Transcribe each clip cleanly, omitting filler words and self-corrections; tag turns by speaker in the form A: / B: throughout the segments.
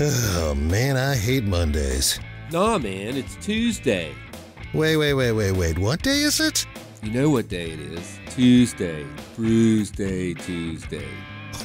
A: Oh, man, I hate Mondays.
B: Nah, man, it's Tuesday.
A: Wait. What day is it?
B: You know what day it is. Tuesday. Brewsday Tuesday.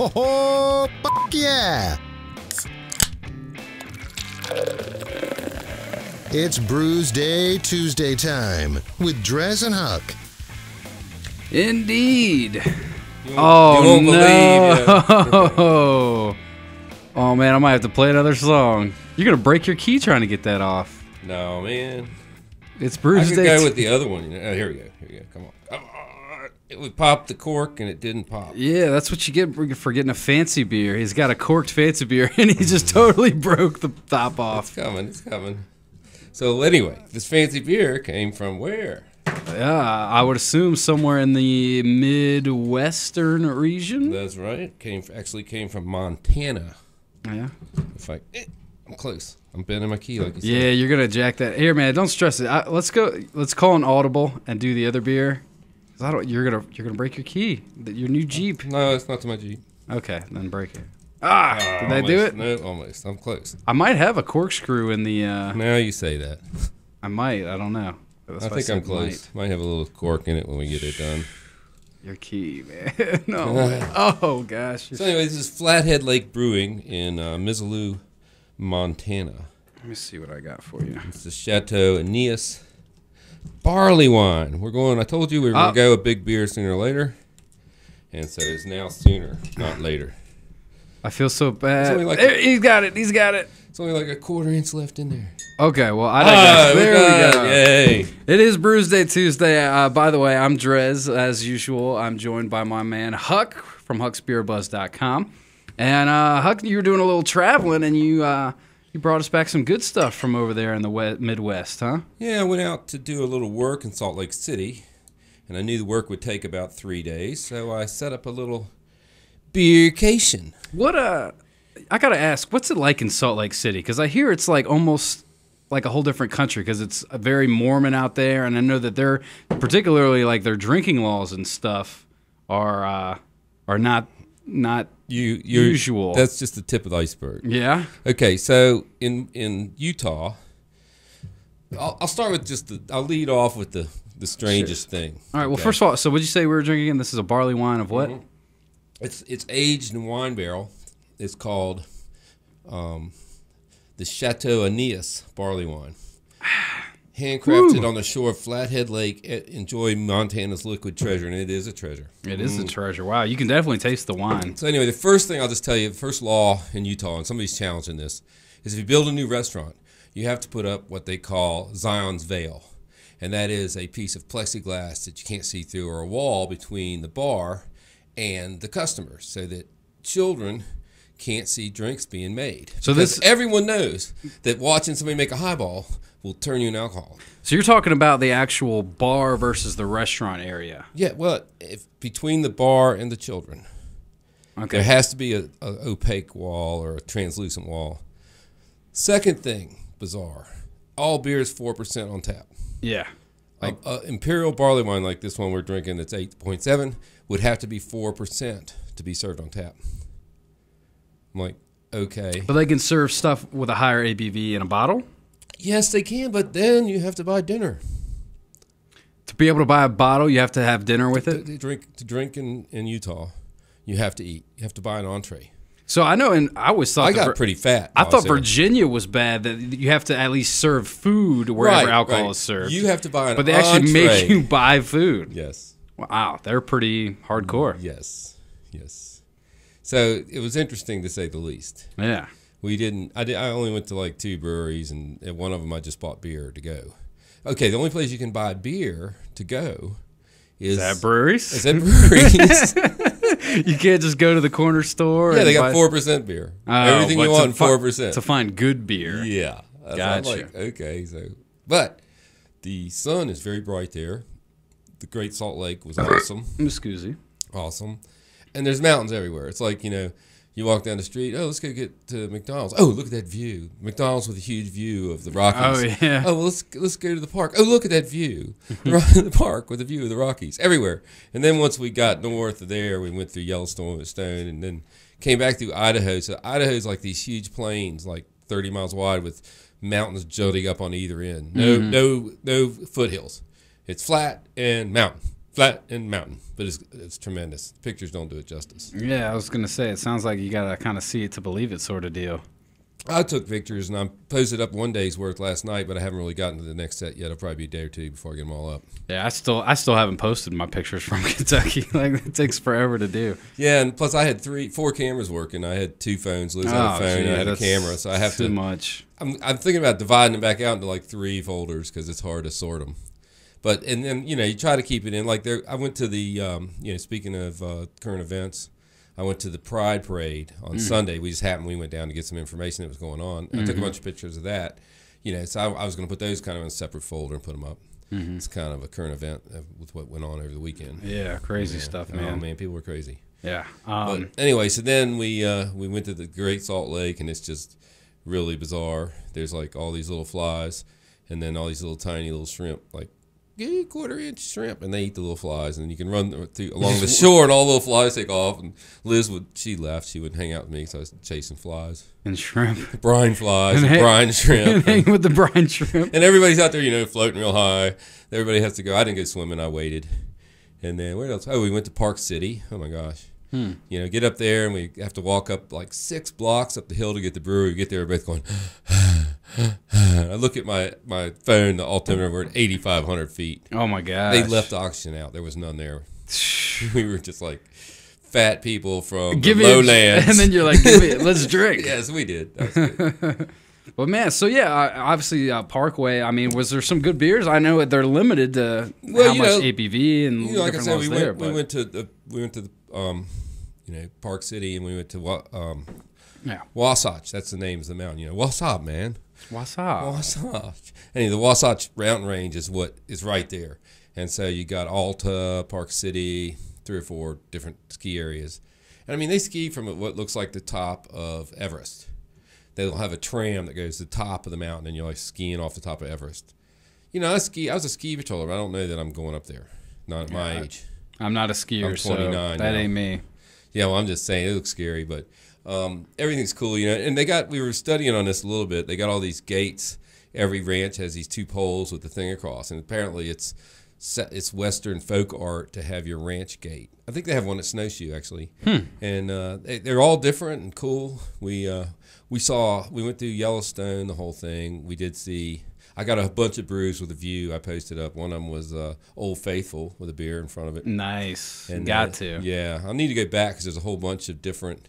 A: Oh, fuck yeah! It's Brewsday Tuesday time with DrezZ and Huck.
C: Indeed.
B: You won't believe.
C: Oh, man, I might have to play another song. You're going to break your key trying to get that off.
B: No, man.
C: It's
B: I
C: Brewsday.
B: could go with the other one. Oh, here we go. Come on. It would pop the cork, and it didn't pop.
C: Yeah, that's what you get for getting a fancy beer. He's got a corked fancy beer, and he just totally broke the top off.
B: It's coming. So anyway, this fancy beer came from where?
C: Yeah, I would assume somewhere in the Midwestern region.
B: That's right. Actually came from Montana.
C: Yeah.
B: I'm close. I'm bending my key like you said.
C: Yeah, you're gonna jack that. Here, man, don't stress it. Let's go. Let's call an audible and do the other beer. 'Cause you're gonna break your key. Your new Jeep.
B: No, it's not to my Jeep.
C: Okay, then break it. Did I do it?
B: No, almost. I'm close.
C: I might have a corkscrew in the.
B: Now you say that.
C: I might. I don't know.
B: I think I'm close. Might have a little cork in it when we get it done.
C: Your key, man. No. Man. Oh gosh.
B: So anyway, this is Flathead Lake Brewing in Missoula, Montana.
C: Let me see what I got for you.
B: It's the Chateau Aeneas Barleywine. I told you we were going to go a big beer sooner or later. And so it's now sooner, not later.
C: I feel so bad.
B: He's
C: got it.
B: It's only like a quarter inch left in there.
C: Okay, well, I digress. There we go.
B: Yay.
C: It is Brewsday Tuesday. By the way, I'm DrezZ, as usual. I'm joined by my man, Huck, from hucksbeerbuzz.com. And, Huck, you were doing a little traveling, and you brought us back some good stuff from over there in the Midwest, huh?
B: Yeah, I went out to do a little work in Salt Lake City, and I knew the work would take about 3 days, so I set up a little beercation.
C: I got to ask, what's it like in Salt Lake City? Because I hear it's like almost like a whole different country because it's very Mormon out there, and I know that they're particularly like their drinking laws and stuff are not usual.
B: That's just the tip of the iceberg.
C: Yeah.
B: Okay, so in Utah, I'll start with I'll lead off with the strangest thing.
C: All right. Well, first of all, so what'd you say we were drinking again? This is a barley wine of what?
B: Mm-hmm. It's aged in wine barrel. It's called the Chateau Aeneas barley wine. Handcrafted on the shore of Flathead Lake. Enjoy Montana's liquid treasure, and it is a treasure.
C: It is a treasure. Wow, you can definitely taste the wine.
B: So anyway, the first thing I'll just tell you, the first law in Utah, and somebody's challenging this, is if you build a new restaurant, you have to put up what they call Zion's Veil. And that is a piece of plexiglass that you can't see through, or a wall between the bar and the customers, so that children can't see drinks being made. So everyone knows that watching somebody make a highball will turn you an alcoholic.
C: So you're talking about the actual bar versus the restaurant area.
B: Yeah, well, between the bar and the children. Okay. There has to be a opaque wall or a translucent wall. Second thing, bizarre. All beer is 4% on tap.
C: Yeah.
B: Like imperial barley wine like this one we're drinking that's 8.7 would have to be 4% to be served on tap. I'm like, okay.
C: But they can serve stuff with a higher ABV in a bottle?
B: Yes, they can, but then you have to buy dinner.
C: To be able to buy a bottle, you have to have dinner with it?
B: To drink in Utah, you have to eat. You have to buy an entree.
C: So I know, and I always thought...
B: I got pretty fat.
C: I thought Virginia was bad, that you have to at least serve food wherever alcohol is served.
B: You have to buy an entree.
C: But they actually make you buy food.
B: Yes.
C: Wow, they're pretty hardcore.
B: Yes. So it was interesting to say the least.
C: Yeah.
B: I only went to like 2 breweries, and at one of them I just bought beer to go. Okay, the only place you can buy beer to go is
C: at breweries. You can't just go to the corner store.
B: Yeah, they got 4% beer. Everything you want, 4%.
C: To find good beer.
B: Yeah.
C: Gotcha.
B: I'm like, okay, but the sun is very bright there. The Great Salt Lake was awesome.
C: Muscoozy.
B: Awesome. And there's mountains everywhere. It's like, you walk down the street, let's go get to McDonald's. Oh, look at that view. McDonald's with a huge view of the Rockies.
C: Oh, yeah.
B: Oh, well, let's go to the park. Oh, look at that view. The park with a view of the Rockies. Everywhere. And then once we got north of there, we went through Yellowstone and then Came back through Idaho. So Idaho's like these huge plains, like 30 miles wide, with mountains jutting up on either end. No foothills. It's flat and mountain. Flat and mountain, but it's tremendous. Pictures don't do it justice.
C: Yeah, I was gonna say it sounds like you gotta kind of see it to believe it, sort of deal.
B: I took pictures and I posted up one day's worth last night, but I haven't really gotten to the next set yet. It'll probably be a day or two before I get them all up.
C: Yeah, I still haven't posted my pictures from Kentucky. Like it takes forever to do.
B: Yeah, and plus I had 4 cameras working. I had 2 phones. Liz had a phone and I had a camera, so I have
C: too much.
B: I'm thinking about dividing it back out into like 3 folders because it's hard to sort them. But and then you try to keep it in like there. I went to the speaking of current events, I went to the Pride Parade on Sunday. We went down to get some information that was going on. I took a bunch of pictures of that. So I was going to put those kind of in a separate folder and put them up. It's kind of a current event with what went on over the weekend.
C: Yeah, crazy stuff, man.
B: Oh man, people were crazy.
C: Yeah.
B: But anyway, so then we went to the Great Salt Lake, and it's just really bizarre. There's like all these little flies, and then all these little tiny little shrimp, like 1/4-inch shrimp, and they eat the little flies, and you can run along the shore, and all the little flies take off. And Liz she left. She would hang out with me, so I was chasing flies
C: and shrimp,
B: brine flies, and brine shrimp,
C: and hang with the brine shrimp.
B: And everybody's out there, floating real high. Everybody has to go. I didn't go swimming. I waited. And then where else? Oh, we went to Park City. Oh my gosh. Get up there, and we have to walk up like 6 blocks up the hill to get the brewery. We get there, we're both going. I look at my phone, the altimeter, we're at 8,500 feet.
C: Oh my gosh.
B: They left the oxygen out. There was none there. We were just like fat people from the lowlands.
C: And then you're like, give me, let's drink.
B: Yes, we did. That was good.
C: Well, man, so yeah, obviously Parkway. I mean, was there some good beers? I know they're limited to how much ABV and
B: like I said, we went to the Park City, and we went to Wasatch. That's the name of the mountain. Wasatch, man. Wasatch. Anyway, the Wasatch mountain range is what is right there, and so you got Alta, Park City, 3 or 4 different ski areas, and I mean they ski from what looks like the top of Everest. They'll have a tram that goes to the top of the mountain, and you're like skiing off the top of Everest. I was a ski patroller, but I don't know that I'm going up there. Not at my age.
C: I'm not a skier,
B: I'm 29
C: so that ain't me.
B: Yeah, well, I'm just saying, it looks scary, but everything's cool, And we were studying on this a little bit. They got all these gates. Every ranch has these 2 poles with the thing across, and apparently it's Western folk art to have your ranch gate. I think they have one at Snowshoe, actually. And they're all different and cool. We went through Yellowstone, the whole thing. We did see. I got a bunch of brews with a view. I posted up. One of them was Old Faithful with a beer in front of it.
C: Nice.
B: And,
C: got to.
B: Yeah, I'll need to go back because there's a whole bunch of different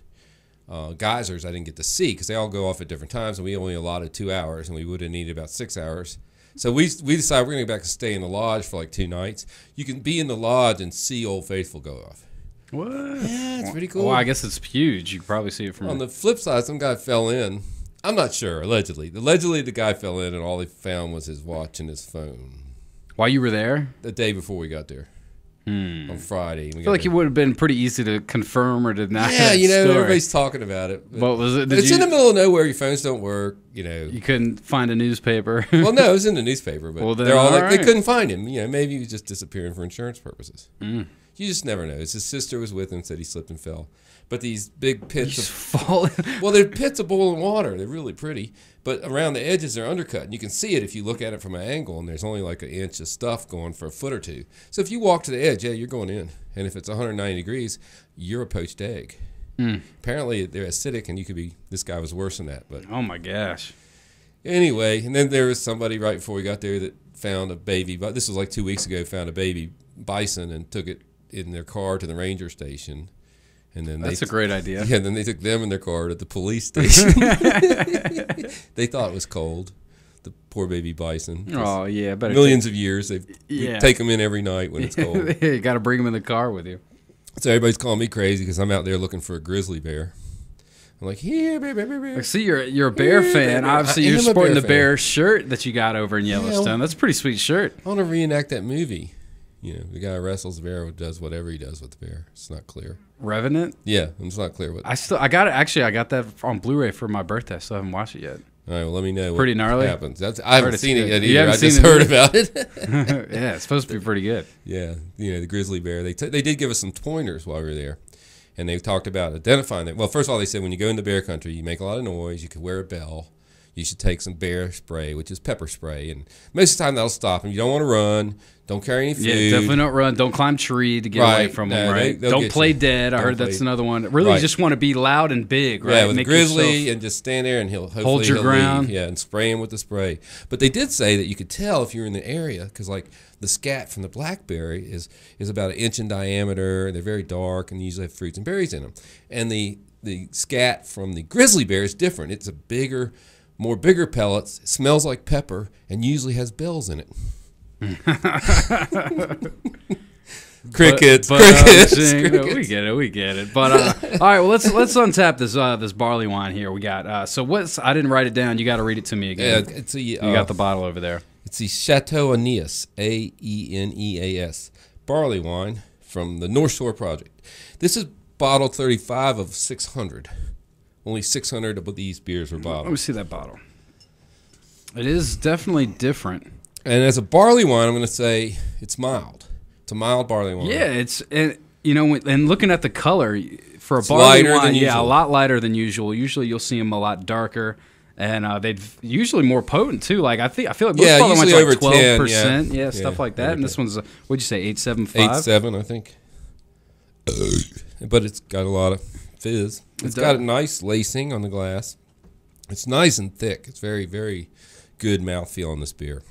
B: geysers I didn't get to see because they all go off at different times, and we only allotted 2 hours, and we would have needed about 6 hours. So we decided we're going to go back and stay in the lodge for like 2 nights. You can be in the lodge and see Old Faithful go off.
C: What?
B: Yeah, it's pretty cool.
C: Well, I guess it's huge. You can probably see it from.
B: On the flip side, some guy fell in. I'm not sure. Allegedly, the guy fell in, and all he found was his watch and his phone.
C: While you were there?
B: The day before we got there. On Friday.
C: I feel like it would have been pretty easy to confirm or deny.
B: Yeah, everybody's talking about it.
C: What was it?
B: It's in the middle of nowhere. Your phones don't work.
C: You couldn't find a newspaper.
B: Well, no, it was in the newspaper, but
C: well,
B: they're all like they couldn't find him. Maybe he was just disappearing for insurance purposes. You just never know. His sister was with him, said he slipped and fell. But these big pits of
C: falling.
B: Well, they're pits of boiling water. They're really pretty, but around the edges they're undercut, and you can see it if you look at it from an angle. And there's only like an inch of stuff going for a foot or 2. So if you walk to the edge, you're going in. And if it's 190 degrees, you're a poached egg. Apparently they're acidic, and you could be. This guy was worse than that. But
C: oh my gosh.
B: Anyway, and then there was somebody right before we got there that found a baby. But this was like 2 weeks ago. Found a baby bison and took it in their car to the ranger station. And then
C: that's a great idea.
B: Yeah, then they took them in their car to the police station. They thought it was cold. The poor baby bison.
C: Oh, yeah.
B: Millions of years. We take them in every night when it's cold.
C: You got to bring them in the car with you.
B: So everybody's calling me crazy because I'm out there looking for a grizzly bear. I'm like, here, bear.
C: I see you're a bear fan. Obviously, you're sporting the bear shirt that you got over in Yellowstone. That's a pretty sweet shirt.
B: I want to reenact that movie. The guy wrestles the bear, does whatever he does with the bear. It's not clear.
C: Revenant?
B: Yeah, it's not clear what.
C: I got it. Actually, I got that on Blu-ray for my birthday. I still haven't watched it yet.
B: All right, well, let me know.
C: Pretty gnarly.
B: Happens. I haven't seen it yet either.
C: You haven't
B: I just heard about it.
C: Yeah, it's supposed to be pretty good.
B: Yeah, the grizzly bear. They did give us some pointers while we were there, And they talked about identifying that. Well, first of all, they said when you go into bear country, you make a lot of noise. You could wear a bell. You should take some bear spray, which is pepper spray. And most of the time, that'll stop them. You don't want to run. Don't carry any food.
C: Yeah, definitely don't run. Don't climb tree to get away from them, right? Don't play dead. I heard that's another one. Really, you just want to be loud and big, right?
B: Yeah, with a grizzly and just stand there and he'll
C: hold your ground.
B: Leave. Yeah, and spray him with the spray. But they did say that you could tell if you're in the area because, like, the scat from the blackberry is about an inch in diameter. They're very dark and they usually have fruits and berries in them. And the scat from the grizzly bear is different. It's a bigger pellets. It smells like pepper and usually has bells in it. Crickets.
C: We get it. But all right, well let's untap this barley wine here. We got so what's I didn't write it down. You got to read it to me again.
B: Yeah,
C: you got the bottle over there.
B: It's the Chateau Aeneas, Aeneas barley wine from the North Shore Project. This is bottle 35 of 600. Only 600 of these beers were bottled.
C: Let me see that bottle. It is definitely different.
B: And as a barley wine, I'm going to say it's mild. It's a mild barley wine.
C: Yeah, and looking at the color for a barley wine, a lot lighter than usual. Usually you'll see them a lot darker, and they're usually more potent too. Like I feel like most barley wines are like 12%, stuff like that. And this one's what'd you say, 8.75?
B: 8.7, I think. But it's got a lot of fizz. It's got a nice lacing on the glass. It's nice and thick. It's very, very good mouthfeel on this beer.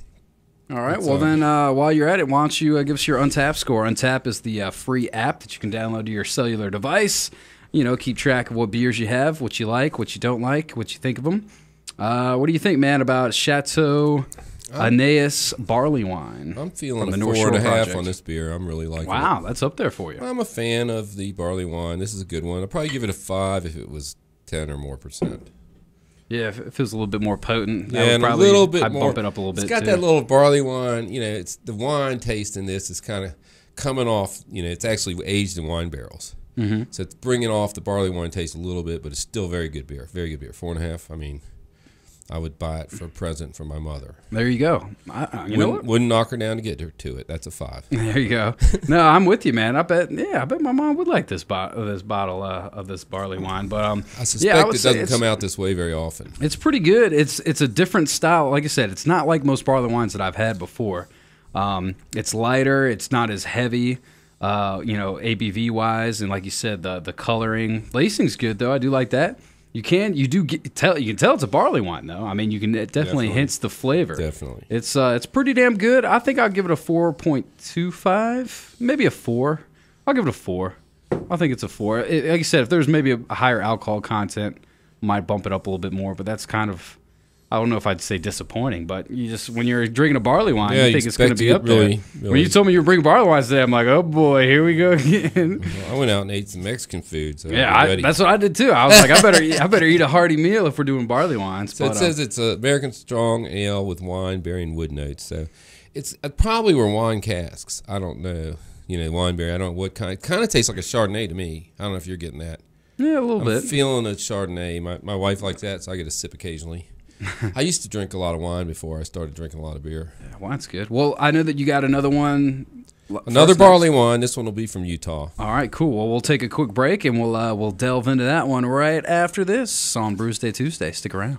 C: All right. Well, then, while you're at it, why don't you give us your Untap score? Untap is the free app that you can download to your cellular device. Keep track of what beers you have, what you like, what you don't like, what you think of them. What do you think, man, about Chateau Aeneas barley wine?
B: I'm feeling a 4.5 on this beer. I'm really liking it.
C: Wow, that's up there for you.
B: I'm a fan of the barley wine. This is a good one. I'd probably give it a 5 if it was 10 or more %.
C: Yeah, if it was a little bit more potent,
B: and a little bit more.
C: I'd bump it up a little bit.
B: It's got that little barley wine. It's the wine taste in this is kind of coming off. It's actually aged in wine barrels, so it's bringing off the barley wine taste a little bit, but it's still very good beer. Very good beer. 4.5. I mean, I would buy it for a present from my mother.
C: There you go. You know what?
B: Wouldn't knock her down to get her to it. That's a 5.
C: There you go. No, I'm with you, man. I bet my mom would like this bottle of this barley wine. But
B: I suspect it doesn't come out this way very often.
C: It's pretty good. It's a different style. Like I said, it's not like most barley wines that I've had before. It's lighter. It's not as heavy. ABV wise, and like you said, the coloring, lacing's good though. I do like that. You can tell it's a barley wine though. I mean, it definitely hints the flavor.
B: Definitely,
C: it's pretty damn good. I think I'll give it a 4.25, maybe a 4. I'll give it a 4. I think it's a 4. Like you said, if there's maybe a higher alcohol content, might bump it up a little bit more. But that's kind of, I don't know if I'd say disappointing, but when you're drinking a barley wine, you think it's going to be up there. Really. When you told me you were bringing barley wines today, I'm like, oh boy, here we go again.
B: Well, I went out and ate some Mexican food. So
C: that's what I did too. I was like, I better eat a hearty meal if we're doing barley wines.
B: So it says it's an American strong ale with wine, berry, and wood notes. So it's probably were wine casks. I don't know. Wine berry. I don't know what kind. It kind of tastes like a Chardonnay to me. I don't know if you're getting that.
C: Yeah, a little bit.
B: I'm feeling a Chardonnay. My wife likes that, so I get a sip occasionally. I used to drink a lot of wine before I started drinking a lot of beer.
C: Yeah, wine's good. Well, I know that you got another one.
B: Another barley wine. This one will be from Utah.
C: All right, cool. Well, we'll take a quick break, and we'll delve into that one right after this on Brewsday Tuesday. Stick around.